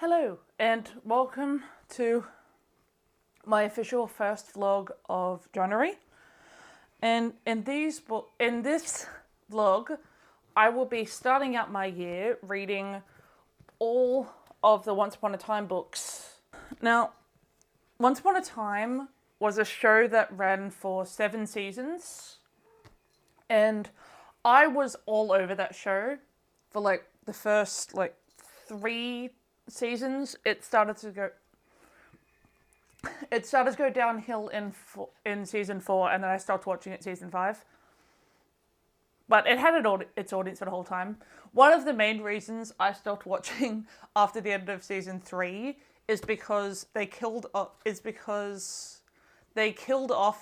Hello and welcome to my official first vlog of January. And in this vlog, I will be starting out my year reading all of the Once Upon a Time books. Now, Once Upon a Time was a show that ran for 7 seasons, and I was all over that show for the first 3 seasons. It started to go downhill in season 4, and then I stopped watching it season 5. But it had its audience for the whole time. One of the main reasons I stopped watching after the end of season 3 is because they killed off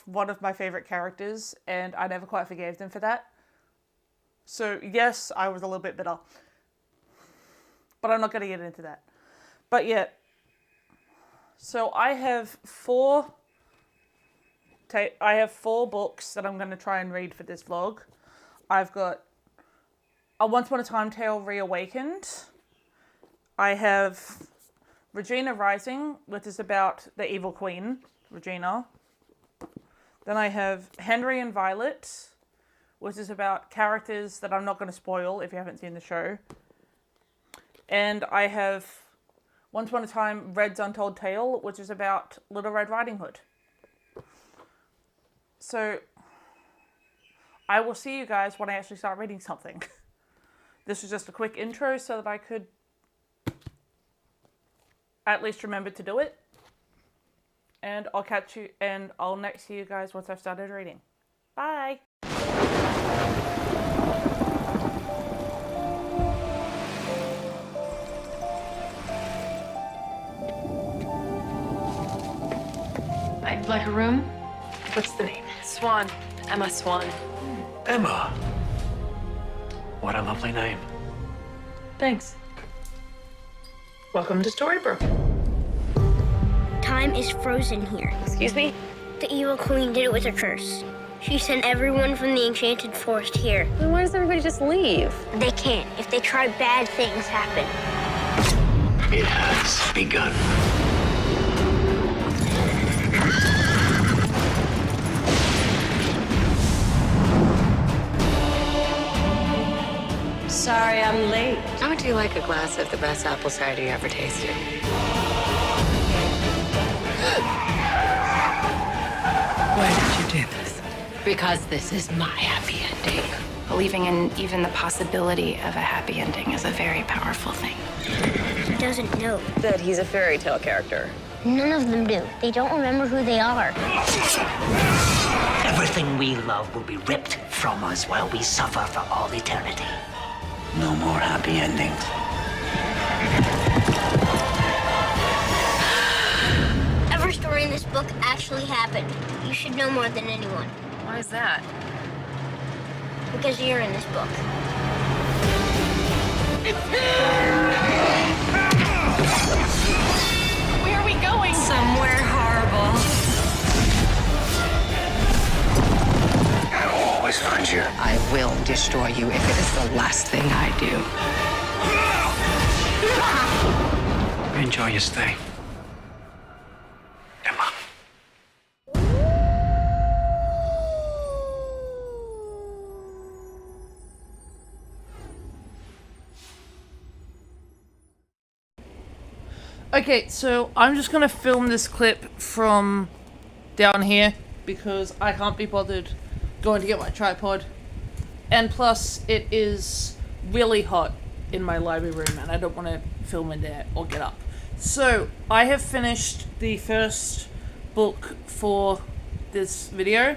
one of my favorite characters, and I never quite forgave them for that. So yes, I was a little bit bitter. But I'm not going to get into that. But yeah, so I have 4 books that I'm going to try and read for this vlog. I've got A Once Upon a Time Tale Reawakened. I have Regina Rising, which is about the evil queen, Regina. Then I have Henry and Violet, which is about characters that I'm not going to spoil if you haven't seen the show. And I have Once Upon a Time Red's Untold Tale, which is about Little Red Riding Hood. So, I will see you guys when I actually start reading something. This was just a quick intro so that I could at least remember to do it. And I'll next see you guys once I've started reading. Bye! I'd like a room. What's the name? Swan. Emma Swan. Emma. What a lovely name. Thanks. Welcome to Storybrooke. Time is frozen here. Excuse me? The evil queen did it with her curse. She sent everyone from the enchanted forest here. Then why does everybody just leave? They can't. If they try, bad things happen. It has begun. Sorry, I'm late. How would you like a glass of the best apple cider you ever tasted? Why did you do this? Because this is my happy ending. Believing in even the possibility of a happy ending is a very powerful thing. He doesn't know. That he's a fairy tale character. None of them do. They don't remember who they are. Everything we love will be ripped from us while we suffer for all eternity. No more happy endings. Every story in this book actually happened. You should know more than anyone. Why is that? Because you're in this book. Where are we going? Somewhere horrible. I'll always find you. I will destroy you if it is the last thing I do. Enjoy your stay. Emma. Okay, so I'm just going to film this clip from down here because I can't be bothered going to get my tripod. And plus, it is really hot in my library room and I don't want to film in there or get up. So, I have finished the first book for this video.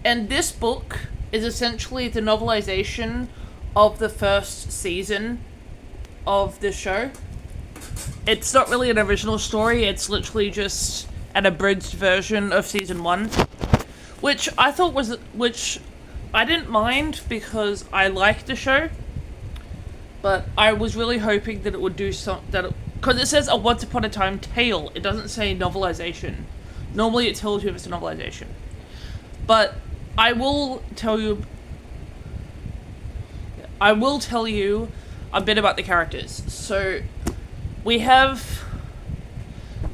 And this book is essentially the novelization of the first season of the show. It's not really an original story, it's literally just an abridged version of season 1. Which I didn't mind because I liked the show. But I was really hoping that it would do something, because it says A Once Upon a Time Tale, it doesn't say novelization. Normally it tells you if it's a novelization. But I will tell you a bit about the characters. so we have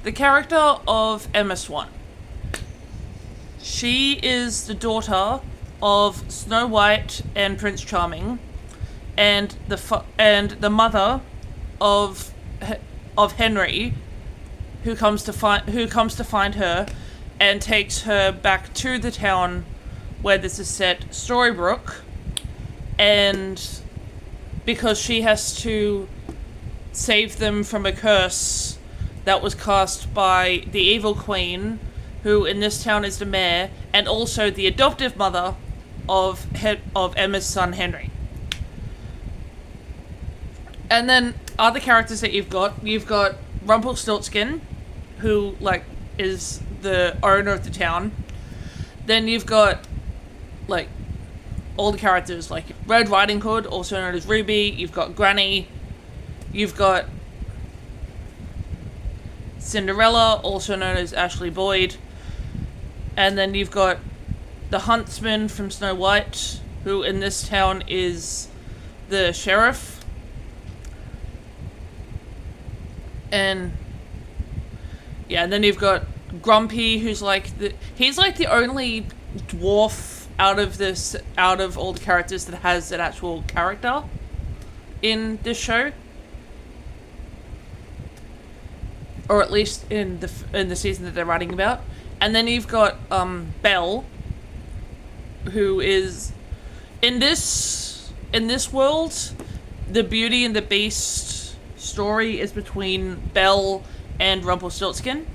the character of Emma Swan. She is the daughter of Snow White and Prince Charming, and the mother of Henry, who comes to find her and takes her back to the town where this is set, Storybrooke, and because she has to save them from a curse that was cast by the evil queen, who in this town is the mayor, and also the adoptive mother of Emma's son Henry. And then other characters that you've got Rumpelstiltskin, who like is the owner of the town. Then you've got like all the characters like Red Riding Hood, also known as Ruby. You've got Granny. You've got Cinderella, also known as Ashley Boyd. And then you've got the Huntsman from Snow White, who in this town is the sheriff. And yeah, and then you've got Grumpy, who's he's like the only dwarf out of all the characters that has an actual character in this show, or at least in the season that they're writing about. And then you've got Belle, who is in this world, the Beauty and the Beast story is between Belle and Rumpelstiltskin.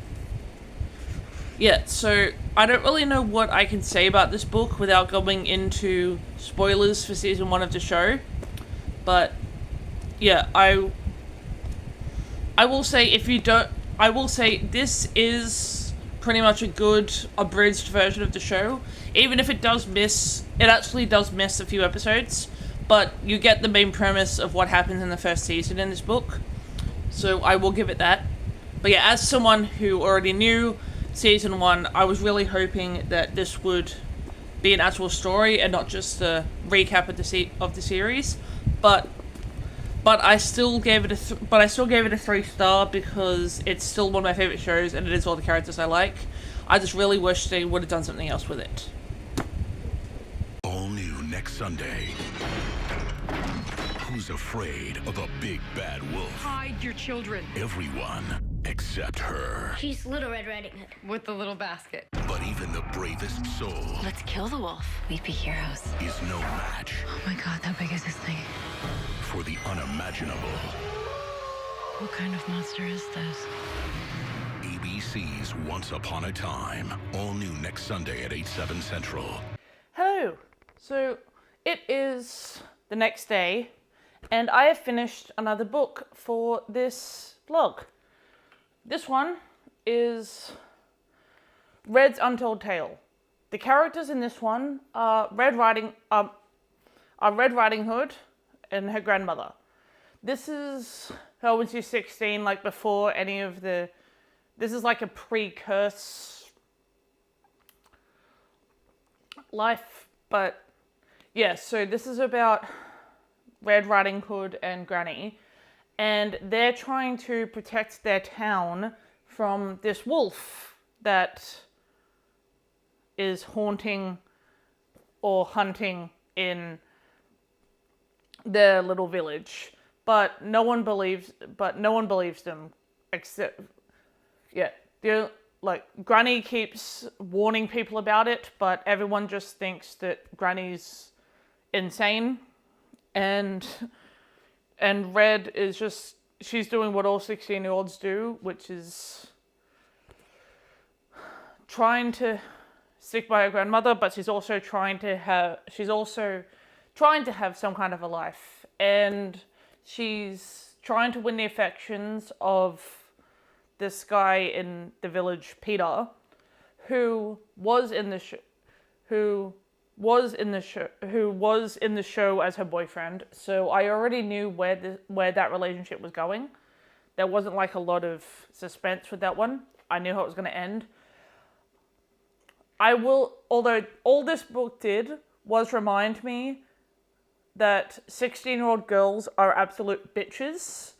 Yeah, so I don't really know what I can say about this book without going into spoilers for season 1 of the show. But yeah, I will say this is pretty much a good abridged version of the show. Even if it actually does miss a few episodes, but you get the main premise of what happens in the first season in this book. So I will give it that. But yeah, as someone who already knew season 1, I was really hoping that this would be an actual story and not just a recap of the series. But I still gave it a 3-star because it's still one of my favorite shows and it is all the characters I like. I just really wish they would have done something else with it. All new next Sunday. Who's afraid of a big bad wolf? Hide your children. Everyone except her. She's Little Red Riding Hood. With the little basket. But even the bravest soul Let's kill the wolf. We'd be heroes. is no match Oh my god, how big is this thing? for the unimaginable. What kind of monster is this? ABC's Once Upon a Time. All new next Sunday at 8/7 Central. Hello! So, it is the next day, and I have finished another book for this vlog. This one is Red's Untold Tale. The characters in this one are Red Riding Hood and her grandmother. This is her when she's 16, like before any of the... This is like a pre-curse life, but yeah, so this is about Red Riding Hood and Granny, and they're trying to protect their town from this wolf that is haunting or hunting in their little village. But no one believes them, except Granny keeps warning people about it, but everyone just thinks that Granny's insane, and Red is just, she's doing what all 16-year-olds do, which is trying to stick by her grandmother, but she's also trying to have some kind of a life, and she's trying to win the affections of this guy in the village, Peter, who was in the show as her boyfriend. So I already knew where that relationship was going. There wasn't like a lot of suspense with that one. I knew how it was going to end. Although all this book did was remind me that 16-year-old girls are absolute bitches,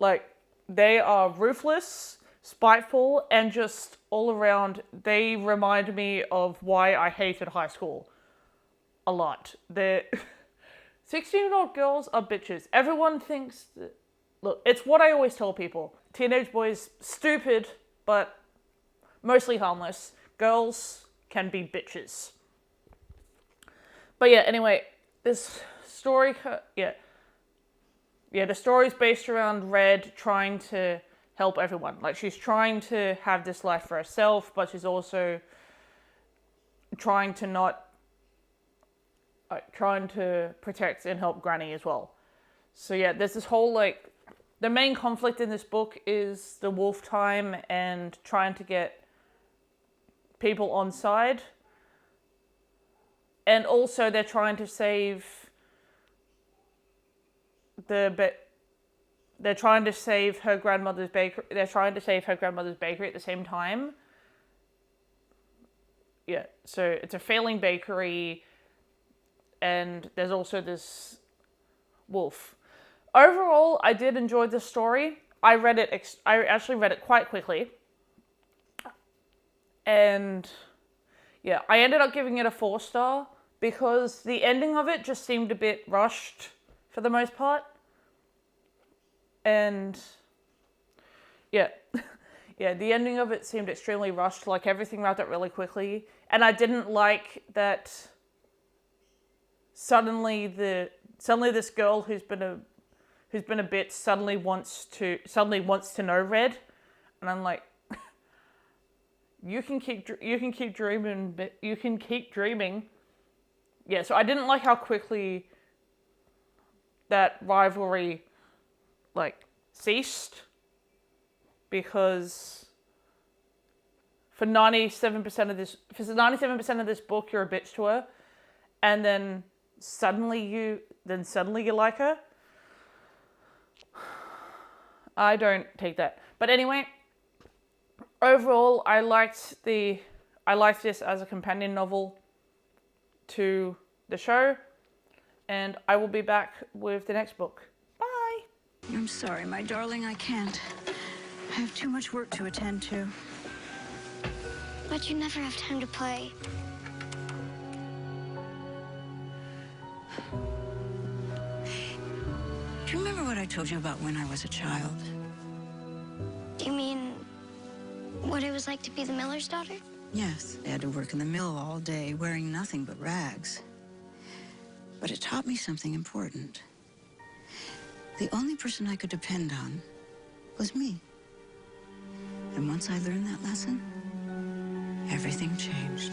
Like, they are ruthless, spiteful, and just all around, they remind me of why I hated high school a lot. They're 16-year-old girls are bitches. Everyone thinks that, look, it's what I always tell people. Teenage boys, stupid, but mostly harmless. Girls can be bitches. But yeah, anyway, this story, the story's based around Red trying to help everyone. Like, she's trying to have this life for herself, but she's also trying to protect and help Granny as well. So yeah, there's this whole, like, the main conflict in this book is the wolf time and trying to get people on side. And also they're trying to save they're trying to save her grandmother's bakery. They're trying to save her grandmother's bakery at the same time. Yeah, so it's a failing bakery, and there's also this wolf. Overall, I did enjoy this story. I actually read it quite quickly. And yeah, I ended up giving it a 4-star because the ending of it just seemed a bit rushed for the most part. And yeah, the ending of it seemed extremely rushed, like everything wrapped up really quickly. And I didn't like that suddenly this girl who's been a bitch suddenly wants to know Red. And I'm like, you can keep dreaming, but you can keep dreaming. Yeah, so I didn't like how quickly that rivalry, like, ceased, because for 97% of this book, you're a bitch to her, and then suddenly you like her. I don't take that. But anyway, overall, I liked this as a companion novel to the show, and I will be back with the next book. Bye! I'm sorry, my darling, I can't. I have too much work to attend to. But you never have time to play. Do you remember what I told you about when I was a child? Do you mean what it was like to be the miller's daughter? Yes, I had to work in the mill all day, wearing nothing but rags. But it taught me something important. The only person I could depend on was me. And once I learned that lesson, everything changed.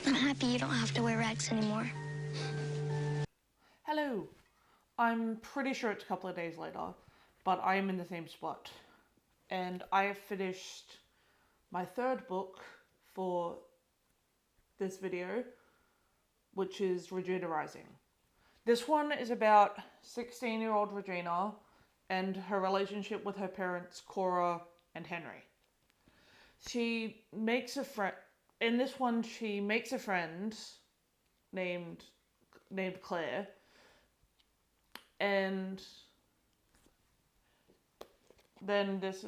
I'm happy you don't have to wear rags anymore. Hello. I'm pretty sure it's a couple of days later, but I am in the same spot. And I have finished my 3rd book for this video, which is Regina Rising. This one is about 16-year-old Regina and her relationship with her parents, Cora and Henry. She makes a friend. In this one, she makes a friend named Claire. And then this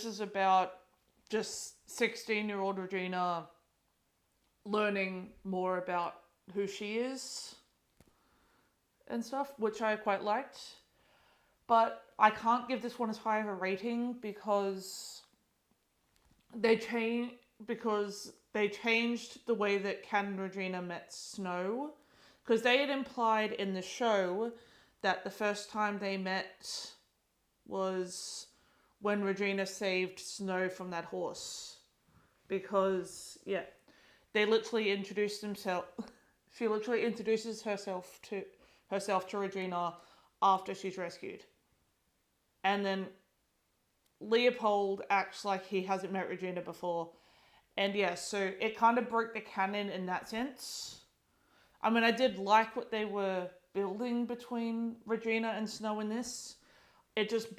is about just 16-year-old Regina learning more about who she is and stuff, which I quite liked. But I can't give this one as high of a rating because they changed the way that Ken and Regina met Snow. Because they had implied in the show that the first time they met was when Regina saved Snow from that horse. Because, yeah, they literally introduced themselves. She literally introduces herself to Regina after she's rescued. And then Leopold acts like he hasn't met Regina before. And yeah, so it kind of broke the canon in that sense. I mean, I did like what they were building between Regina and Snow in this. It just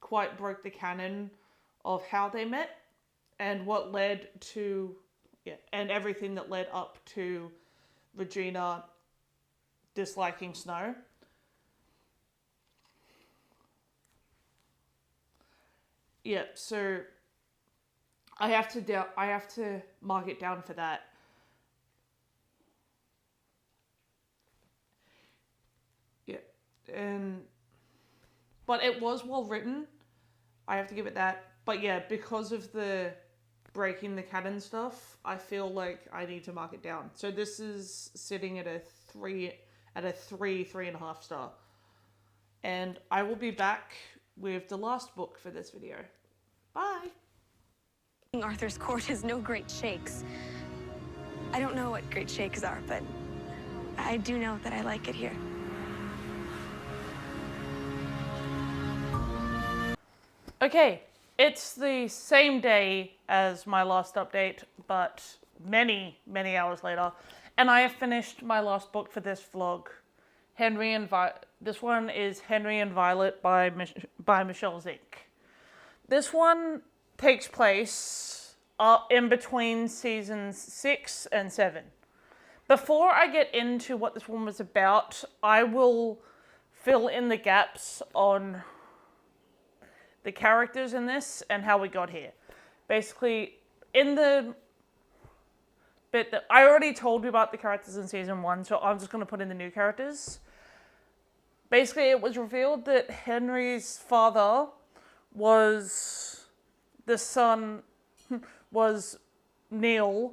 quite broke the canon of how they met and what led to, and everything that led up to Regina disliking Snow. yeah, so I have to mark it down for that. Yeah, but it was well written. I have to give it that. But yeah, because of the breaking the canon stuff, I feel like I need to mark it down. So this is sitting at a 3.5 star. And I will be back with the last book for this video. Bye! Arthur's court has no great shakes. I don't know what great shakes are, but I do know that I like it here. Okay, it's the same day as my last update, but many, many hours later. And I have finished my last book for this vlog. This one is Henry and Violet by Michelle Zink. This one takes place in between seasons 6 and 7. Before I get into what this one was about, I will fill in the gaps on the characters in this and how we got here. Basically, in the bit that I already told you about the characters in season 1, so I'm just going to put in the new characters. Basically, it was revealed that Henry's father was Neil,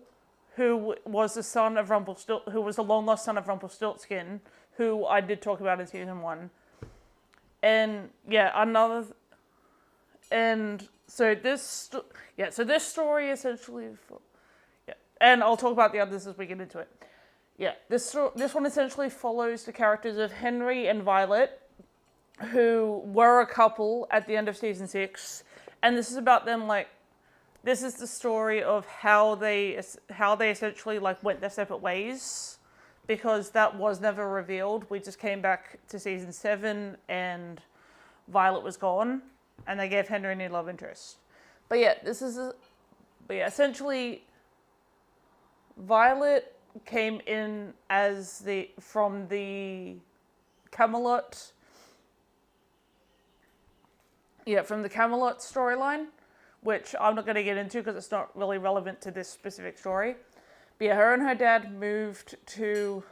who was the son of who was the long lost son of Rumpelstiltskin, who I did talk about in season 1. And yeah, so this story essentially, and I'll talk about the others as we get into it. Yeah, this one essentially follows the characters of Henry and Violet, who were a couple at the end of season 6, and this is about them, like, this is the story of how they essentially, like, went their separate ways, because that was never revealed. We just came back to season 7, and Violet was gone, and they gave Henry a new love interest. But yeah, essentially, Violet came in as from the Camelot. Yeah, from the Camelot storyline, which I'm not going to get into because it's not really relevant to this specific story. But yeah, her and her dad moved to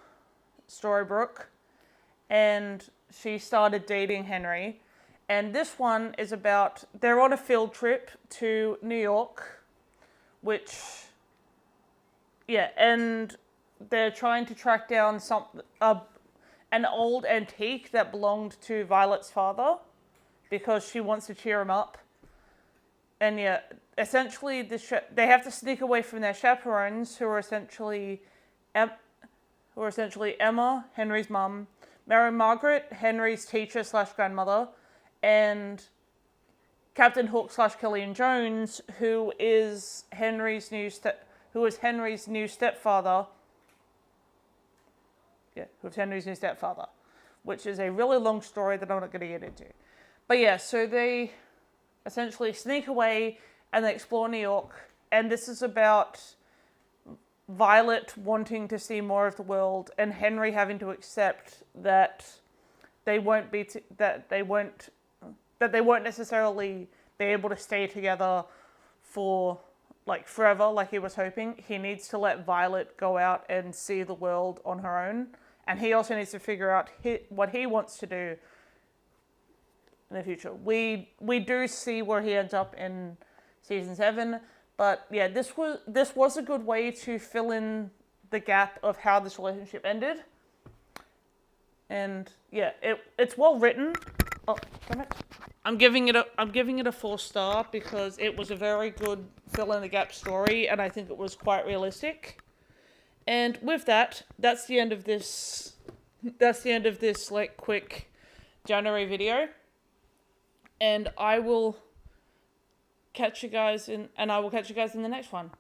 Storybrooke, and she started dating Henry. And this one is about, they're on a field trip to New York, and they're trying to track down an old antique that belonged to Violet's father, because she wants to cheer him up. And yeah, essentially they have to sneak away from their chaperones, who are essentially Emma, Henry's mum, Mary Margaret, Henry's teacher / grandmother, and Captain Hook / Killian Jones, who is Henry's new stepfather. Yeah, who's Henry's new stepfather, which is a really long story that I'm not going to get into. But yeah, so they essentially sneak away and they explore New York, and this is about Violet wanting to see more of the world and Henry having to accept that they won't necessarily be able to stay together for like forever like he was hoping. He needs to let Violet go out and see the world on her own, and he also needs to figure out what he wants to do in the future. We do see where he ends up in season 7, but yeah, this was a good way to fill in the gap of how this relationship ended. And yeah, it's well written. Oh, damn it. I'm giving it a 4 star because it was a very good fill in the gap story, and I think it was quite realistic. And with that, that's the end of this like quick January video. And I will catch you guys in the next one.